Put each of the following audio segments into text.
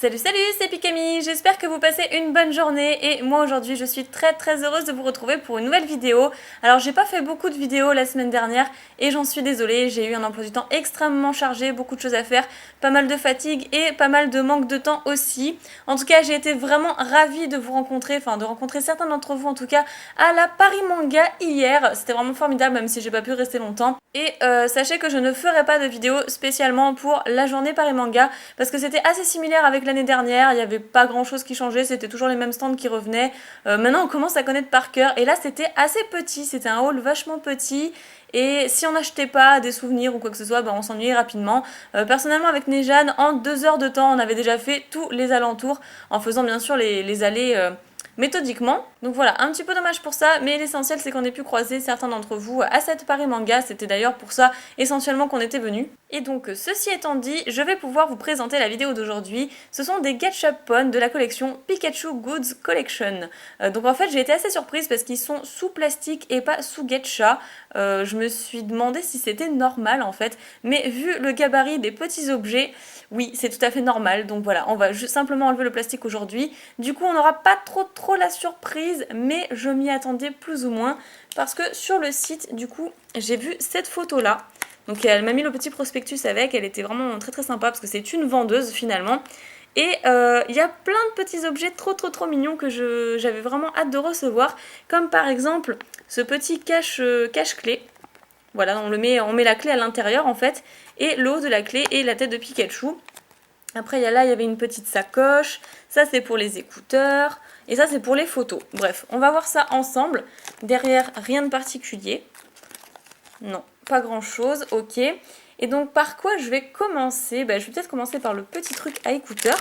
Salut salut, c'est Pikami, j'espère que vous passez une bonne journée et moi aujourd'hui je suis très heureuse de vous retrouver pour une nouvelle vidéo. Alors j'ai pas fait beaucoup de vidéos la semaine dernière et j'en suis désolée, j'ai eu un emploi du temps extrêmement chargé, beaucoup de choses à faire, pas mal de fatigue et pas mal de manque de temps aussi. En tout cas j'ai été vraiment ravie de vous rencontrer, enfin de rencontrer certains d'entre vous en tout cas à la Paris Manga hier. C'était vraiment formidable même si j'ai pas pu rester longtemps. Et sachez que je ne ferai pas de vidéo spécialement pour la journée Paris Manga parce que c'était assez similaire avec l'année dernière, il n'y avait pas grand chose qui changeait, c'était toujours les mêmes stands qui revenaient. Maintenant on commence à connaître par cœur et là c'était assez petit, c'était un hall vachement petit. Et si on n'achetait pas des souvenirs ou quoi que ce soit, on s'ennuyait rapidement. Personnellement avec Nejane, en 2 heures de temps, on avait déjà fait tous les alentours en faisant bien sûr les allées méthodiquement. Donc voilà, un petit peu dommage pour ça, mais l'essentiel c'est qu'on ait pu croiser certains d'entre vous à cette Paris Manga, c'était d'ailleurs pour ça essentiellement qu'on était venus. Et donc ceci étant dit, je vais pouvoir vous présenter la vidéo d'aujourd'hui. Ce sont des Gachapon de la collection Pikachu Goods Collection. Donc en fait j'ai été assez surprise parce qu'ils sont sous plastique et pas sous gacha. Je me suis demandé si c'était normal en fait, mais vu le gabarit des petits objets, oui c'est tout à fait normal. Donc voilà, on va juste simplement enlever le plastique aujourd'hui. Du coup on n'aura pas trop la surprise, mais je m'y attendais plus ou moins parce que sur le site du coup j'ai vu cette photo là. Donc elle m'a mis le petit prospectus avec, elle était vraiment très sympa parce que c'est une vendeuse finalement. Et il y a plein de petits objets trop mignons que j'avais vraiment hâte de recevoir, comme par exemple ce petit cache-clé. Voilà, on met la clé à l'intérieur en fait, et le haut de la clé et la tête de Pikachu. Après il y avait une petite sacoche, ça c'est pour les écouteurs, et ça c'est pour les photos. Bref, on va voir ça ensemble. Derrière, rien de particulier. Non, pas grand chose, ok. Et donc par quoi je vais commencer? Je vais peut-être commencer par le petit truc à écouteurs.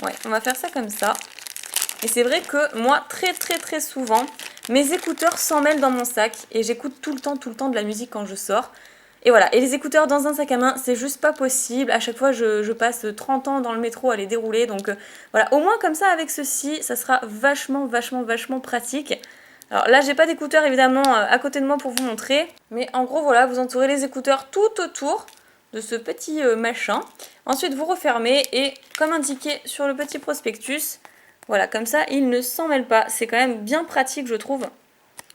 Ouais, on va faire ça comme ça. Et c'est vrai que moi, très souvent, mes écouteurs s'en mêlent dans mon sac. Et j'écoute tout le temps de la musique quand je sors. Et voilà, et les écouteurs dans un sac à main, c'est juste pas possible. À chaque fois, je passe 30 ans dans le métro à les dérouler. Donc voilà, au moins comme ça, avec ceci, ça sera vachement pratique. Alors là, j'ai pas d'écouteurs évidemment à côté de moi pour vous montrer. Mais en gros, voilà, vous entourez les écouteurs tout autour de ce petit machin. Ensuite, vous refermez et comme indiqué sur le petit prospectus, voilà, comme ça, il ne s'en mêle pas. C'est quand même bien pratique, je trouve.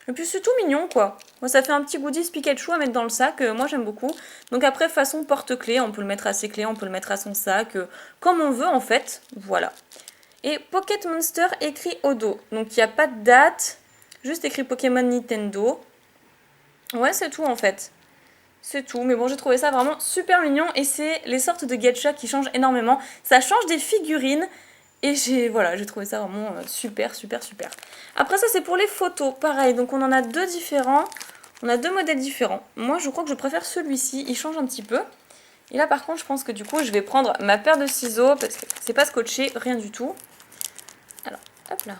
Et puis c'est tout mignon quoi. Moi ça fait un petit goodies Pikachu à mettre dans le sac, moi j'aime beaucoup. Donc après façon porte-clés, on peut le mettre à ses clés, on peut le mettre à son sac, comme on veut en fait, voilà. Et Pocket Monster écrit au dos, donc il n'y a pas de date, juste écrit Pokémon Nintendo. Ouais c'est tout en fait. C'est tout, mais bon j'ai trouvé ça vraiment super mignon et c'est les sortes de gacha qui changent énormément. Ça change des figurines. Et j'ai trouvé ça vraiment super. Après ça c'est pour les photos, pareil, donc on en a deux différents, on a deux modèles différents. Moi je crois que je préfère celui-ci, il change un petit peu. Et là par contre je pense que du coup je vais prendre ma paire de ciseaux, parce que c'est pas scotché, rien du tout. Alors, hop là.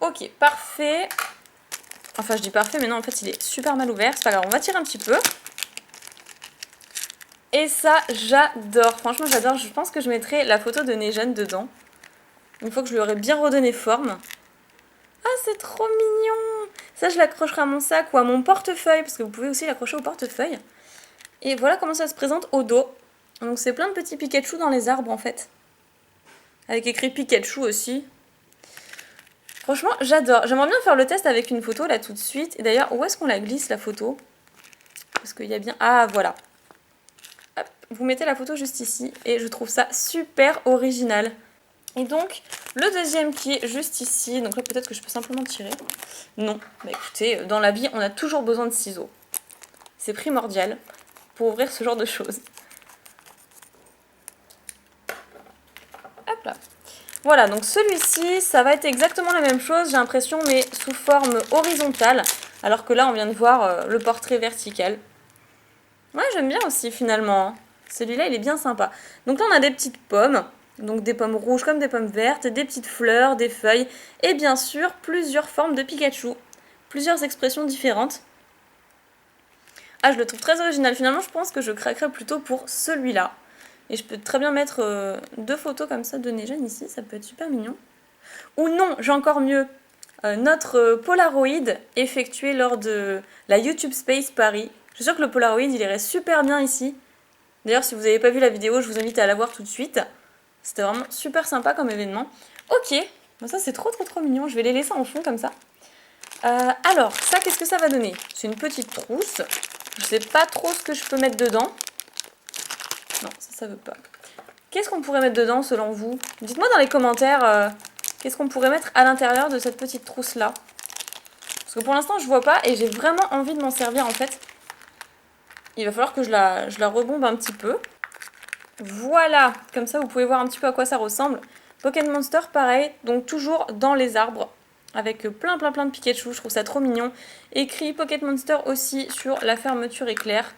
Ok, parfait. Enfin je dis parfait, mais non en fait il est super mal ouvert, c'est pas grave, on va tirer un petit peu. Et ça, j'adore. Franchement, j'adore. Je pense que je mettrai la photo de Nejane dedans. Une fois que je lui aurai bien redonné forme. Ah, c'est trop mignon! Ça, je l'accrocherai à mon sac ou à mon portefeuille, parce que vous pouvez aussi l'accrocher au portefeuille. Et voilà comment ça se présente au dos. Donc, c'est plein de petits Pikachu dans les arbres, en fait. Avec écrit Pikachu aussi. Franchement, j'adore. J'aimerais bien faire le test avec une photo, là, tout de suite. Et d'ailleurs, où est-ce qu'on la glisse, la photo? Parce qu'il y a bien... Ah, voilà. Hop, vous mettez la photo juste ici. Et je trouve ça super original. Et donc, le deuxième qui est juste ici, donc là peut-être que je peux simplement tirer. Non, écoutez, dans la vie, on a toujours besoin de ciseaux. C'est primordial pour ouvrir ce genre de choses. Hop là. Voilà, donc celui-ci, ça va être exactement la même chose, j'ai l'impression, mais sous forme horizontale. Alors que là, on vient de voir le portrait vertical. Ouais, j'aime bien aussi finalement. Celui-là, il est bien sympa. Donc là, on a des petites pommes. Donc des pommes rouges comme des pommes vertes, des petites fleurs, des feuilles et bien sûr plusieurs formes de Pikachu, plusieurs expressions différentes. Ah, je le trouve très original. Finalement, je pense que je craquerais plutôt pour celui-là. Et je peux très bien mettre deux photos comme ça de Nejane ici, ça peut être super mignon. Ou non, j'ai encore mieux. Notre Polaroid effectué lors de la YouTube Space Paris. Je suis sûre que le Polaroid, il irait super bien ici. D'ailleurs, si vous n'avez pas vu la vidéo, je vous invite à la voir tout de suite. C'était vraiment super sympa comme événement. Ok, bon, ça c'est trop mignon. Je vais les laisser en fond comme ça. Alors, ça, qu'est-ce que ça va donner? C'est une petite trousse. Je sais pas trop ce que je peux mettre dedans. Non, ça veut pas. Qu'est-ce qu'on pourrait mettre dedans selon vous? Dites-moi dans les commentaires qu'est-ce qu'on pourrait mettre à l'intérieur de cette petite trousse-là. Parce que pour l'instant, je vois pas et j'ai vraiment envie de m'en servir en fait. Il va falloir que je la rebombe un petit peu. Voilà, comme ça vous pouvez voir un petit peu à quoi ça ressemble. Pokémon Monster, pareil, donc toujours dans les arbres. Avec plein de Pikachu, je trouve ça trop mignon. Écrit Pocket Monster aussi sur la fermeture éclair.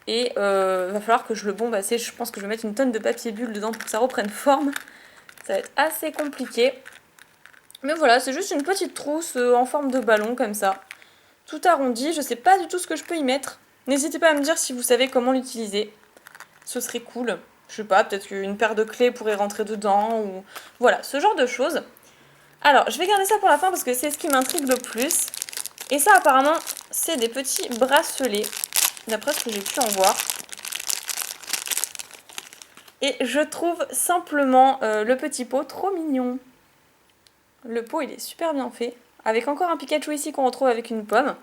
Et va falloir que je le bombe assez. Je pense que je vais mettre une tonne de papier bulle dedans pour que ça reprenne forme. Ça va être assez compliqué. Mais voilà, c'est juste une petite trousse en forme de ballon comme ça. Tout arrondi, je sais pas du tout ce que je peux y mettre. N'hésitez pas à me dire si vous savez comment l'utiliser. Ce serait cool. Je sais pas, peut-être qu'une paire de clés pourrait rentrer dedans ou... Voilà, ce genre de choses. Alors, je vais garder ça pour la fin parce que c'est ce qui m'intrigue le plus. Et ça, apparemment, c'est des petits bracelets, d'après ce que j'ai pu en voir. Et je trouve simplement le petit pot trop mignon. Le pot, il est super bien fait. Avec encore un Pikachu ici qu'on retrouve avec une pomme.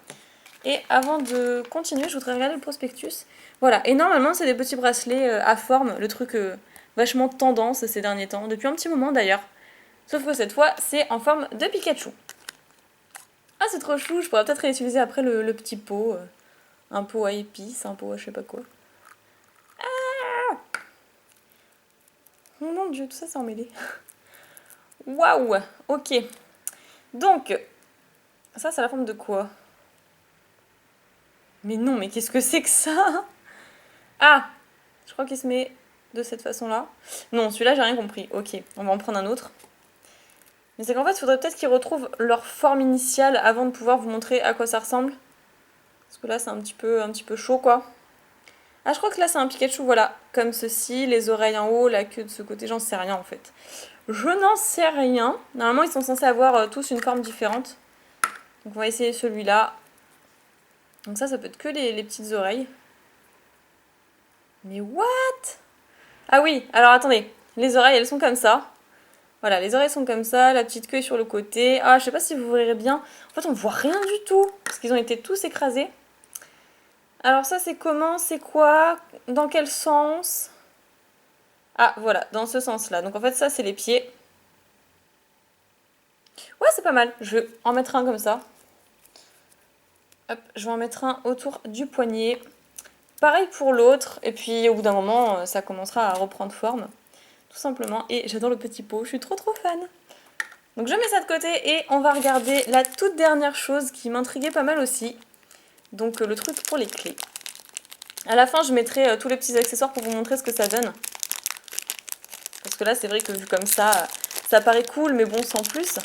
Et avant de continuer, je voudrais regarder le prospectus. Voilà, et normalement, c'est des petits bracelets à forme, le truc vachement tendance ces derniers temps, depuis un petit moment d'ailleurs. Sauf que cette fois, c'est en forme de Pikachu. Ah, c'est trop chou, je pourrais peut-être réutiliser après le petit pot. Un pot à épices, un pot à je sais pas quoi. Ah, oh mon dieu, tout ça, c'est emmêlé. Waouh, ok. Donc, ça, c'est la forme de quoi? Mais non, mais qu'est-ce que c'est que ça? Ah, je crois qu'il se met de cette façon-là. Non, celui-là, j'ai rien compris. Ok, on va en prendre un autre. Mais c'est qu'en fait, il faudrait peut-être qu'ils retrouvent leur forme initiale avant de pouvoir vous montrer à quoi ça ressemble. Parce que là, c'est un petit peu chaud, quoi. Ah, je crois que là, c'est un Pikachu, voilà. Comme ceci, les oreilles en haut, la queue de ce côté, j'en sais rien, en fait. Je n'en sais rien. Normalement, ils sont censés avoir tous une forme différente. Donc, on va essayer celui-là. Donc ça peut être que les petites oreilles. Mais what? Ah oui, alors attendez. Les oreilles, elles sont comme ça. Voilà, les oreilles sont comme ça, la petite queue est sur le côté. Ah, je sais pas si vous verrez bien. En fait, on voit rien du tout, parce qu'ils ont été tous écrasés. Alors ça, c'est comment? C'est quoi? Dans quel sens? Ah, voilà, dans ce sens-là. Donc en fait, ça, c'est les pieds. Ouais, c'est pas mal. Je vais en mettre un comme ça. Hop, je vais en mettre un autour du poignet. Pareil pour l'autre. Et puis, au bout d'un moment, ça commencera à reprendre forme. Tout simplement. Et j'adore le petit pot. Je suis trop fan. Donc je mets ça de côté et on va regarder la toute dernière chose qui m'intriguait pas mal aussi. Donc le truc pour les clés. À la fin, je mettrai tous les petits accessoires pour vous montrer ce que ça donne. Parce que là, c'est vrai que vu comme ça paraît cool, mais bon, sans plus.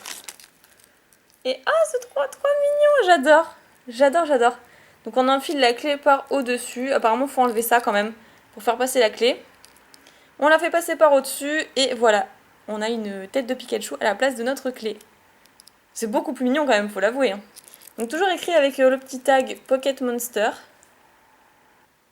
Et ah, c'est trop mignon, j'adore. Donc on enfile la clé par au-dessus. Apparemment, il faut enlever ça quand même pour faire passer la clé. On la fait passer par au-dessus et voilà. On a une tête de Pikachu à la place de notre clé. C'est beaucoup plus mignon quand même, faut l'avouer. Hein. Donc toujours écrit avec le petit tag Pocket Monster.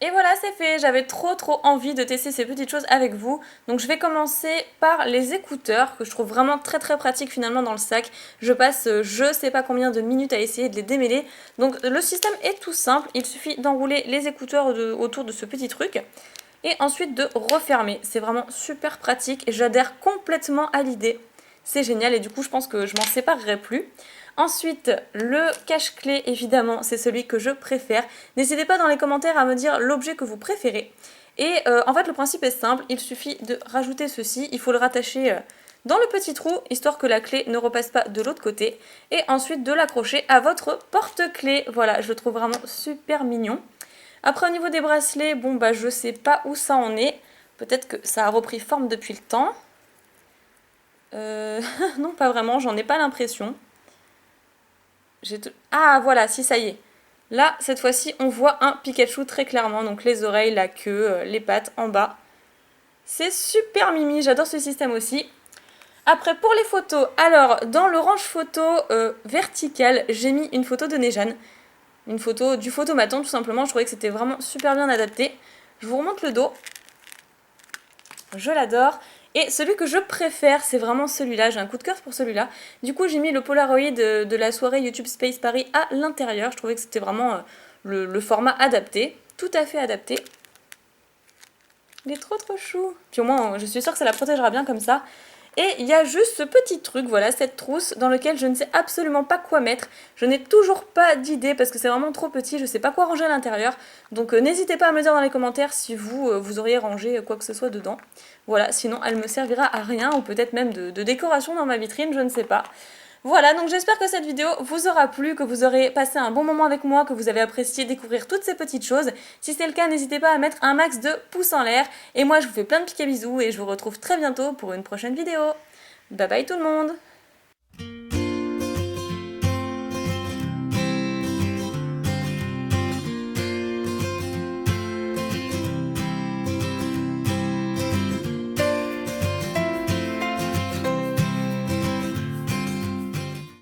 Et voilà, c'est fait. J'avais trop envie de tester ces petites choses avec vous. Donc je vais commencer par les écouteurs que je trouve vraiment très pratiques finalement dans le sac. Je passe je sais pas combien de minutes à essayer de les démêler. Donc le système est tout simple. Il suffit d'enrouler les écouteurs autour de ce petit truc. Et ensuite de refermer. C'est vraiment super pratique et j'adhère complètement à l'idée. C'est génial et du coup je pense que je m'en séparerai plus. Ensuite, le cache-clé, évidemment, c'est celui que je préfère. N'hésitez pas dans les commentaires à me dire l'objet que vous préférez. Et en fait, le principe est simple, il suffit de rajouter ceci. Il faut le rattacher dans le petit trou, histoire que la clé ne repasse pas de l'autre côté. Et ensuite de l'accrocher à votre porte-clés. Voilà, je le trouve vraiment super mignon. Après, au niveau des bracelets, bon, bah, je sais pas où ça en est. Peut-être que ça a repris forme depuis le temps. Non, pas vraiment, j'en ai pas l'impression. Ah, voilà, si, ça y est. Là, cette fois-ci, on voit un Pikachu très clairement. Donc les oreilles, la queue, les pattes en bas. C'est super mimi, j'adore ce système aussi. Après, pour les photos, alors, dans le range photo vertical, j'ai mis une photo de Nejane. Une photo du photomaton, tout simplement. Je trouvais que c'était vraiment super bien adapté. Je vous remonte le dos. je l'adore. Et celui que je préfère, c'est vraiment celui-là, j'ai un coup de cœur pour celui-là. Du coup, j'ai mis le Polaroid de la soirée YouTube Space Paris à l'intérieur. Je trouvais que c'était vraiment le format adapté, tout à fait adapté. Il est trop chou. Puis au moins, je suis sûre que ça la protégera bien comme ça. Et il y a juste ce petit truc, voilà, cette trousse dans lequel je ne sais absolument pas quoi mettre. Je n'ai toujours pas d'idée parce que c'est vraiment trop petit, je ne sais pas quoi ranger à l'intérieur. Donc n'hésitez pas à me dire dans les commentaires si vous auriez rangé quoi que ce soit dedans. Voilà, sinon elle me servira à rien ou peut-être même de décoration dans ma vitrine, je ne sais pas. Voilà, donc j'espère que cette vidéo vous aura plu, que vous aurez passé un bon moment avec moi, que vous avez apprécié découvrir toutes ces petites choses. Si c'est le cas, n'hésitez pas à mettre un max de pouces en l'air. Et moi, je vous fais plein de piquets bisous et je vous retrouve très bientôt pour une prochaine vidéo. Bye bye tout le monde!